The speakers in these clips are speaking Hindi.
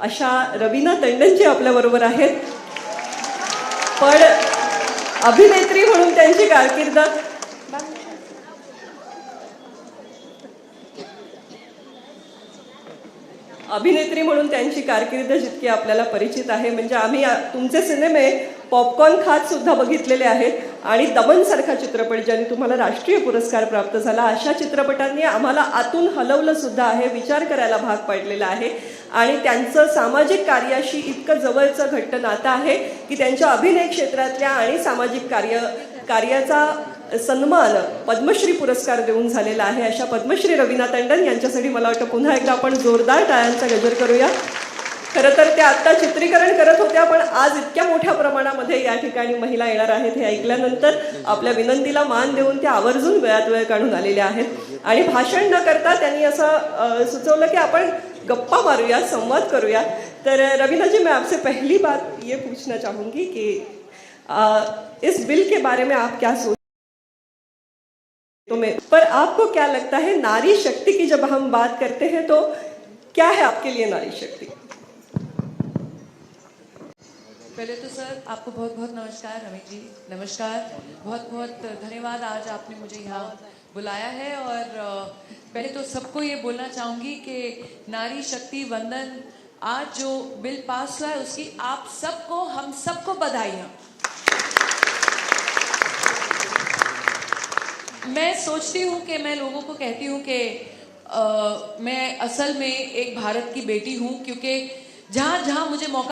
अशा रवीना टंडनजी आपल्याबरोबर आहेत. पण अभिनेत्री म्हणून त्यांची कारकीर्द जितकी आपल्याला परिचित आहे, म्हणजे आम्ही तुमचे सिनेमे पॉपकॉर्न खात सुद्धा बघितलेले आहेत. आणि दमनसारखा चित्रपट ज्याने तुम्हाला राष्ट्रीय पुरस्कार प्राप्त झाला, अशा चित्रपटांनी आम्हाला आतून हलवलं सुद्धा आहे, विचार करायला भाग पाडलेला आहे. आणि त्यांचं सामाजिक कार्याशी इतकं जवळचं घट्ट नातं आहे की त्यांच्या अभिनय क्षेत्रातल्या आणि सामाजिक कार्याचा सन्मान पद्मश्री पुरस्कार देऊन झालेला आहे. अशा पद्मश्री रवीना टंडन यांच्यासाठी मला वाटतं पुन्हा एकदा आपण जोरदार टाळ्यांचा गजर करूया. खरं तर त्या आत्ता चित्रीकरण करत होत्या, पण आज इतक्या मोठ्या प्रमाणामध्ये या ठिकाणी महिला येणार आहेत हे ऐकल्यानंतर आपल्या विनंतीला मान देऊन त्या आवर्जून वेळात वेळ काढून आलेल्या आहेत. आणि भाषण न करता त्यांनी असं सुचवलं की आपण गप्पा मारूया, संवाद करूया. तर रवीना जी, मैं आपसे पहली बात ये पूछना चाहूँगी कि इस बिल के बारे में आप क्या सोचते हैं? पर आपको क्या लगता है, नारी शक्ति की जब हम बात करते हैं तो क्या है आपके लिए नारी शक्ति? पहले तो सर आपको बहुत बहुत नमस्कार. रमेश जी नमस्कार, बहुत बहुत धन्यवाद. आज आपने मुझे यहाँ बुलाया है. और पहले तो सबको ये बोलना चाहूँगी कि नारी शक्ति वंदन आज जो बिल पास हुआ है उसकी आप सबको, हम सबको बधाइयाँ. मैं सोचती हूँ कि मैं लोगों को कहती हूँ कि मैं असल में एक भारत की बेटी हूँ, क्योंकि जहाँ जहाँ मुझे मौका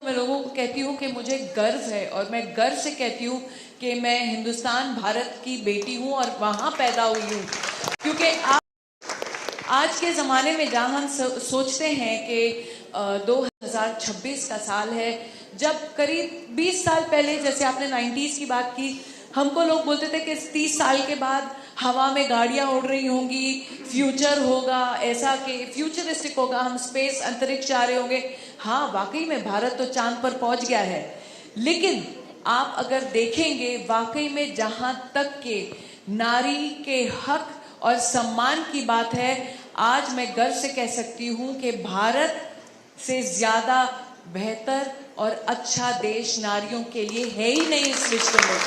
मैं लोगों को कहती हूँ कि मुझे गर्व है. और मैं गर्व से कहती हूँ कि मैं हिंदुस्तान भारत की बेटी हूँ और वहाँ पैदा हुई हूँ. क्योंकि आज के ज़माने में जहाँ हम सोचते हैं कि 2026 का साल है, जब करीब 20 साल पहले, जैसे आपने 90s की बात की, हमको लोग बोलते थे कि 30 साल के बाद हवा में गाड़ियाँ उड़ रही होंगी, फ्यूचर होगा, ऐसा कि फ्यूचरिस्टिक होगा, हम स्पेस अंतरिक्ष जा रहे होंगे. हाँ, वाकई में भारत तो चांद पर पहुंच गया है. लेकिन आप अगर देखेंगे, वाकई में जहाँ तक के नारी के हक और सम्मान की बात है, आज मैं गर्व से कह सकती हूँ कि भारत से ज़्यादा बेहतर और अच्छा देश नारियों के लिए है ही नहीं इस विश्व में.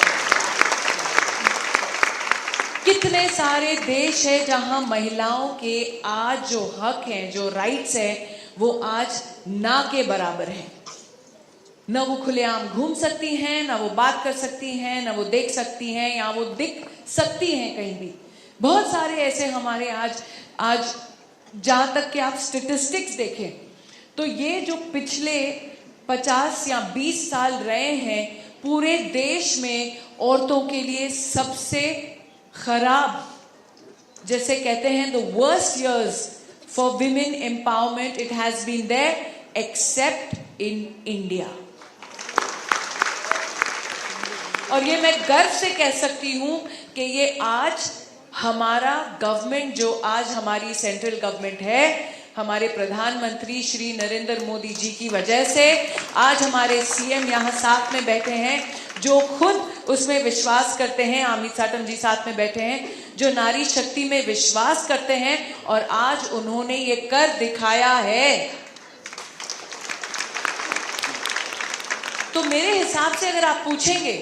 कितने सारे देश है जहां महिलाओं के आज जो हक हैं, जो राइट्स हैं, वो आज ना के बराबर हैं. न वो खुलेआम घूम सकती हैं, ना वो बात कर सकती हैं, ना वो देख सकती हैं, या वो दिख सकती हैं कहीं भी. बहुत सारे ऐसे हमारे आज जहाँ तक कि आप स्टेटिस्टिक्स देखें तो ये जो पिछले 50 या 20 साल रहे हैं, पूरे देश में औरतों के लिए सबसे खराब, जैसे कहते हैं the worst years for women empowerment, it has been there except in India. और ये मैं गर्व से कह सकती हूं कि ये आज हमारा गवर्नमेंट, जो आज हमारी सेंट्रल गवर्नमेंट है, हमारे प्रधानमंत्री श्री नरेंद्र मोदी जी की वजह से आज हमारे सीएम यहाँ साथ में बैठे हैं, जो खुद उसमें विश्वास करते हैं. अमित साटम जी साथ में बैठे हैं, जो नारी शक्ति में विश्वास करते हैं, और आज उन्होंने ये कर दिखाया है. तो मेरे हिसाब से अगर आप पूछेंगे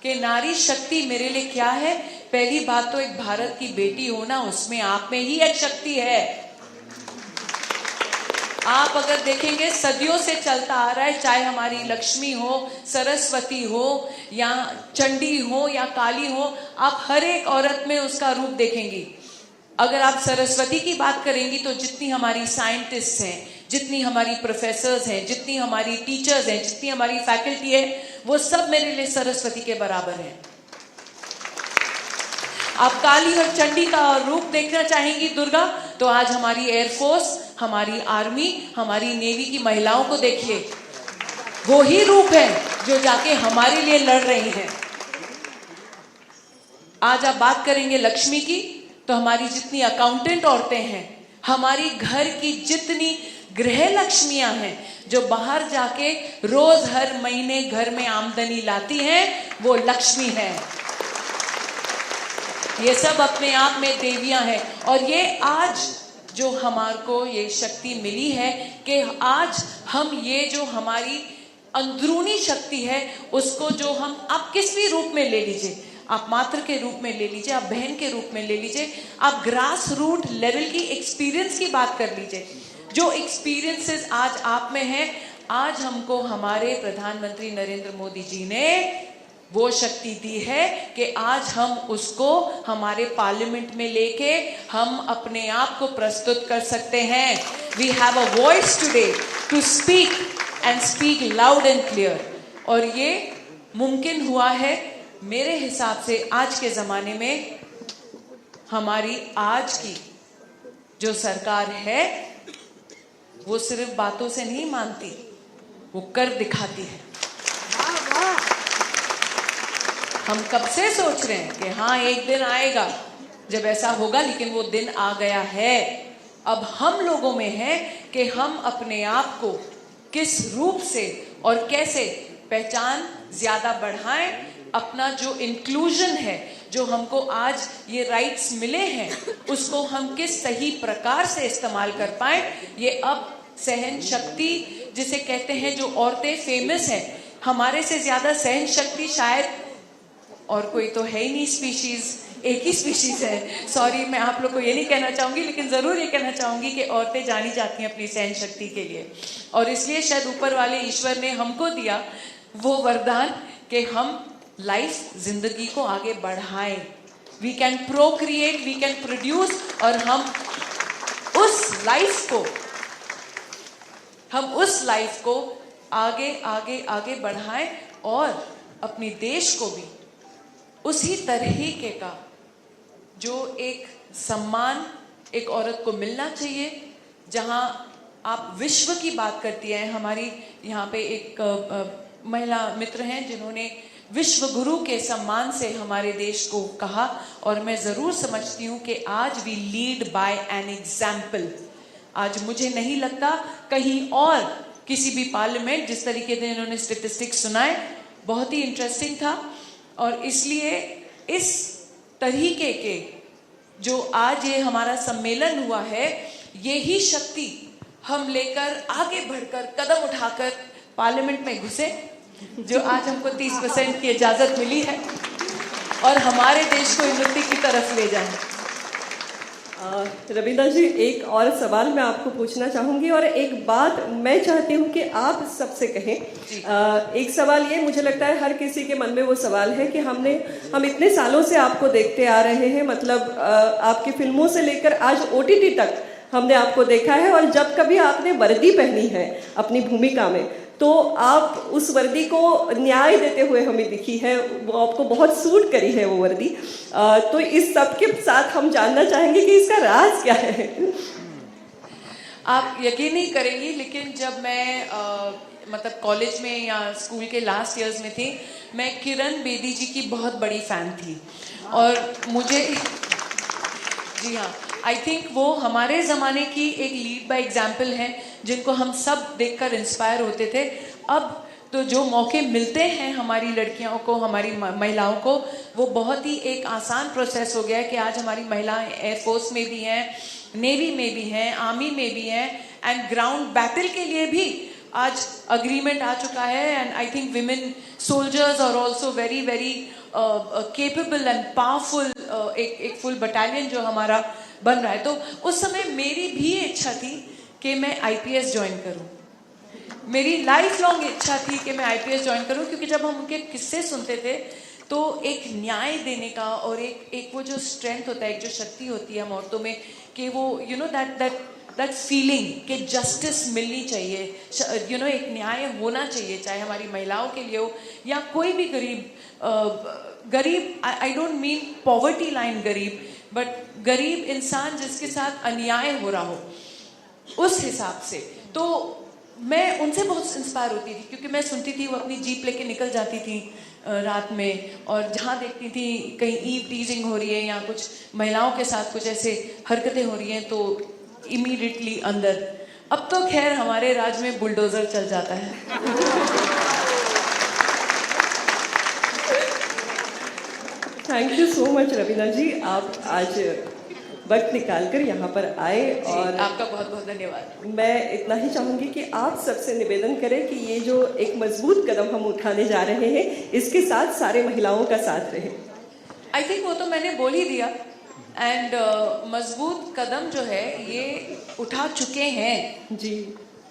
कि नारी शक्ति मेरे लिए क्या है, पहली बात तो एक भारत की बेटी होना, उसमें आप में ही एक शक्ति है. आप अगर देखेंगे सदियों से चलता आ रहा है, चाहे हमारी लक्ष्मी हो, सरस्वती हो, या चंडी हो, या काली हो, आप हर एक औरत में उसका रूप देखेंगी. अगर आप सरस्वती की बात करेंगी तो जितनी हमारी साइंटिस्ट हैं, जितनी हमारी प्रोफेसर्स हैं, जितनी हमारी टीचर्स हैं, जितनी हमारी फैकल्टी है, वो सब मेरे लिए सरस्वती के बराबर है. आप काली और चंडी का रूप देखना चाहेंगी, दुर्गा, तो आज हमारी एयरफोर्स, हमारी आर्मी, हमारी नेवी की महिलाओं को देखिए. वो ही रूप है जो जाके हमारे लिए लड़ रही हैं. आज आप बात करेंगे लक्ष्मी की, तो हमारी जितनी अकाउंटेंट औरतें हैं, हमारी घर की जितनी गृह लक्ष्मियां हैं, जो बाहर जाके रोज हर महीने घर में आमदनी लाती हैं, वो लक्ष्मी है. ये सब अपने आप में देवियां हैं. और ये आज जो हमारे को ये शक्ति मिली है कि आज हम ये जो हमारी अंदरूनी शक्ति है उसको, जो हम आप किस भी रूप में ले लीजिए, आप मात्र के रूप में ले लीजिए, आप बहन के रूप में ले लीजिए, आप ग्रास रूट लेवल की एक्सपीरियंस की बात कर लीजिए, जो एक्सपीरियंसेस आज आप में हैं, आज हमको हमारे प्रधानमंत्री नरेंद्र मोदी जी ने वो शक्ति दी है कि आज हम उसको हमारे पार्लियामेंट में लेके हम अपने आप को प्रस्तुत कर सकते हैं। We have a voice today to speak and speak loud and clear. और ये मुमकिन हुआ है मेरे हिसाब से आज के ज़माने में। हमारी आज की जो सरकार है वो सिर्फ बातों से नहीं मानती, वो कर दिखाती है। हम कब से सोच रहे हैं कि हाँ एक दिन आएगा जब ऐसा होगा, लेकिन वो दिन आ गया है। अब हम लोगों में है कि हम अपने आप को किस रूप से और कैसे पहचान ज्यादा बढ़ाएं, अपना जो इंक्लूजन है, जो हमको आज ये राइट्स मिले हैं, उसको हम किस सही प्रकार से इस्तेमाल कर पाएं। ये अब सहन शक्ति जिसे कहते हैं, जो औरतें फेमस हैं, हमारे से ज्यादा सहन शक्ति शायद और कोई तो है ही नहीं स्पीशीज, एक ही स्पीशीज है। सॉरी, मैं आप लोग को ये नहीं कहना चाहूंगी, लेकिन जरूर ये कहना चाहूंगी कि औरतें जानी जाती हैं अपनी सहन शक्ति के लिए। और इसलिए शायद ऊपर वाले ईश्वर ने हमको दिया वो वरदान कि हम लाइफ, जिंदगी को आगे बढ़ाएं। We can procreate, we can produce, और हम उस लाइफ को आगे आगे आगे बढ़ाएं और अपनी देश को भी उसी तरीके का जो एक सम्मान एक औरत को मिलना चाहिए। जहां आप विश्व की बात करती हैं, हमारी यहाँ पे एक महिला मित्र हैं जिन्होंने विश्व गुरु के सम्मान से हमारे देश को कहा, और मैं जरूर समझती हूँ कि आज we lead by an example. आज मुझे नहीं लगता कहीं और किसी भी पार्लियामेंट, जिस तरीके से इन्होंने स्टेटिस्टिक्स सुनाए, बहुत ही इंटरेस्टिंग था। और इसलिए इस तरीके के जो आज ये हमारा सम्मेलन हुआ है, यही शक्ति हम लेकर आगे बढ़कर कदम उठाकर पार्लियामेंट में घुसे, जो आज हमको 30% की इजाजत मिली है, और हमारे देश को उन्नति की तरफ ले जाए। रवीना जी, एक और सवाल मैं आपको पूछना चाहूंगी, और एक बात मैं चाहती हूँ कि आप सबसे कहें। एक सवाल ये, मुझे लगता है हर किसी के मन में वो सवाल है कि हम इतने सालों से आपको देखते आ रहे हैं, मतलब आपकी फिल्मों से लेकर आज OTT तक हमने आपको देखा है, और जब कभी आपने वर्दी पहनी है अपनी भूमिका में, तो आप उस वर्दी को न्याय देते हुए हमें दिखी है, वो आपको बहुत सूट करी है वो वर्दी। तो इस सब के साथ हम जानना चाहेंगे कि इसका राज क्या है। आप यकीन नहीं करेंगी, लेकिन जब मैं मतलब कॉलेज में या स्कूल के लास्ट ईयर्स में थी, मैं किरण बेदी जी की बहुत बड़ी फैन थी, और मुझे जी हाँ, आई थिंक वो हमारे ज़माने की एक लीड बाय एग्जाम्पल हैं, जिनको हम सब देखकर इंस्पायर होते थे। अब तो जो मौके मिलते हैं हमारी लड़कियों को, हमारी महिलाओं को, वो बहुत ही एक आसान प्रोसेस हो गया है कि आज हमारी महिलाएं एयरफोर्स में भी हैं, नेवी में भी हैं, आर्मी में भी हैं, एंड ग्राउंड बैटल के लिए भी आज अग्रीमेंट आ चुका है। And I think women soldiers are also very very capable and powerful, एक फुल बटालियन जो हमारा बन रहा है। तो उस समय मेरी भी इच्छा थी कि मैं IPS ज्वाइन करूं। मेरी लाइफ लॉन्ग इच्छा थी कि मैं IPS ज्वाइन करूं, क्योंकि जब हम उनके किस्से सुनते थे तो एक न्याय देने का और एक वो जो स्ट्रेंथ होता है, एक जो शक्ति होती है हम औरतों में, कि वो यू नो दैट फीलिंग कि जस्टिस मिलनी चाहिए, यू नो एक न्याय होना चाहिए, चाहे हमारी महिलाओं के लिए हो या कोई भी गरीब, I don't mean poverty line गरीब, बट गरीब इंसान जिसके साथ अन्याय हो रहा हो, उस हिसाब से। तो मैं उनसे बहुत इंस्पायर होती थी, क्योंकि मैं सुनती थी वो अपनी जीप लेके निकल जाती थी रात में, और जहाँ देखती थी कहीं ईव टीजिंग हो रही है या कुछ महिलाओं के साथ कुछ ऐसे हरकतें हो रही हैं, तो इमीडिएटली अंदर। अब तो खैर हमारे राज्य में बुलडोजर चल जाता है। Thank you so much Raveena ji, आप आज वक्त निकाल कर यहाँ पर आए। और आपका बहुत बहुत धन्यवाद। मैं इतना ही चाहूँगी कि आप सबसे निवेदन करें कि ये जो एक मजबूत कदम हम उठाने जा रहे हैं, इसके साथ सारे महिलाओं का साथ रहे। आई थिंक वो तो मैंने बोल ही दिया। एंड मजबूत कदम जो है ये उठा चुके हैं जी।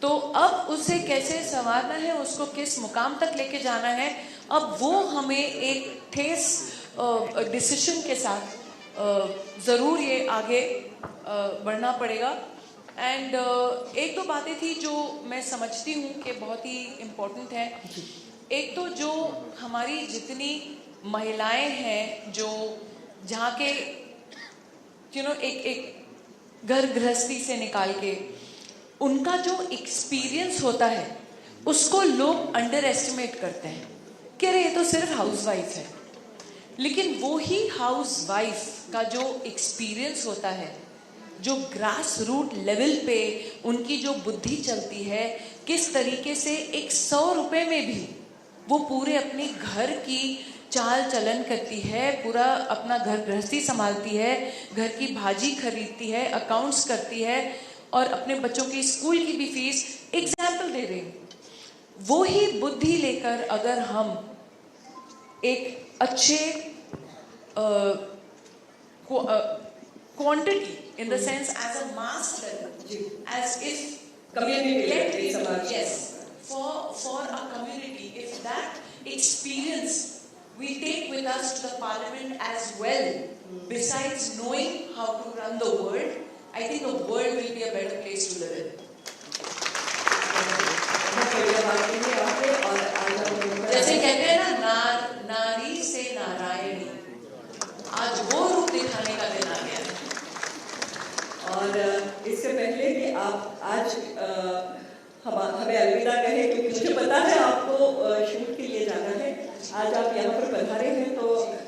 तो अब उसे कैसे संवारना है, उसको किस मुकाम तक लेके जाना है, अब वो हमें एक ठोस डिसीजन के साथ ज़रूर ये आगे बढ़ना पड़ेगा। एंड एक दो बातें थी जो मैं समझती हूँ कि बहुत ही इम्पोर्टेंट है। एक तो जो हमारी जितनी महिलाएं हैं जो जहाँ के एक घर गृहस्थी से निकाल के उनका जो एक्सपीरियंस होता है उसको लोग अंडर एस्टिमेट करते हैं कि अरे ये तो सिर्फ हाउसवाइफ है। लेकिन वो ही हाउसवाइफ का जो एक्सपीरियंस होता है, जो ग्रास रूट लेवल पे उनकी जो बुद्धि चलती है, किस तरीके से एक 100 रुपए में भी वो पूरे अपने घर की चाल चलन करती है, पूरा अपना घर गृहस्थी संभालती है, घर की भाजी खरीदती है, अकाउंट्स करती है और अपने बच्चों की स्कूल की भी फीस, एग्जाम्पल दे रही हूँ। वो ही बुद्धि लेकर अगर हम एक अच्छे quantity in the sense as a mass level, as if community, yes, for a community, if that experience we take with us to the parliament as well, besides knowing how to run the world, I think the world will be a better place to live in. जैसे कहते हैं ना, नारी से नारायणी, आज वो रूप दिखाने का दिन आ गया है। और इससे पहले कि आप आज हमें अलविदा कहें, क्योंकि मुझे पता है आपको शूट के लिए जाना है, आज आप यहाँ पर पधारे हैं तो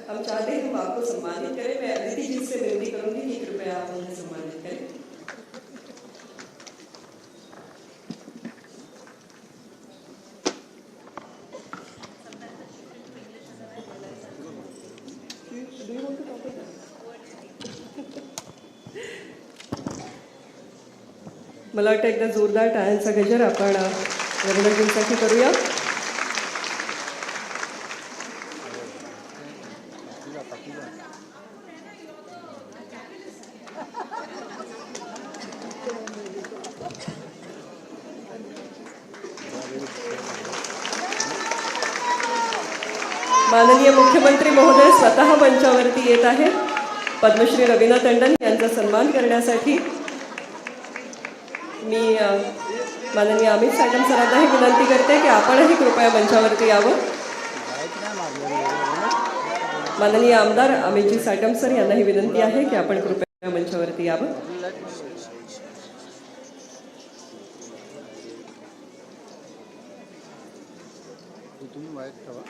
हम चाहते हैं हम आपको सम्मानित करें। मैं अदिति जी से विनती करूंगी कि कृपया आप उन्हें सम्मानित करें। मला वाटतं एकदा जोरदार टाळ्यांचा गजर आपण रघुनाथजींसाठी करूया। माननीय मुख्यमंत्री महोदय स्वतः मंचावरती येत आहे पद्मश्री रवीना टंडन यांचा सन्मान करण्यासाठी। मी माननीय अमित साटम सरांनाही विनंती करते की आपणही कृपया मंचावरती यावं। माननीय आमदार अमितजी साटम सर यांनाही विनंती आहे की आपण कृपया मंचावरती यावं। तुम्ही वाईट ठेवा.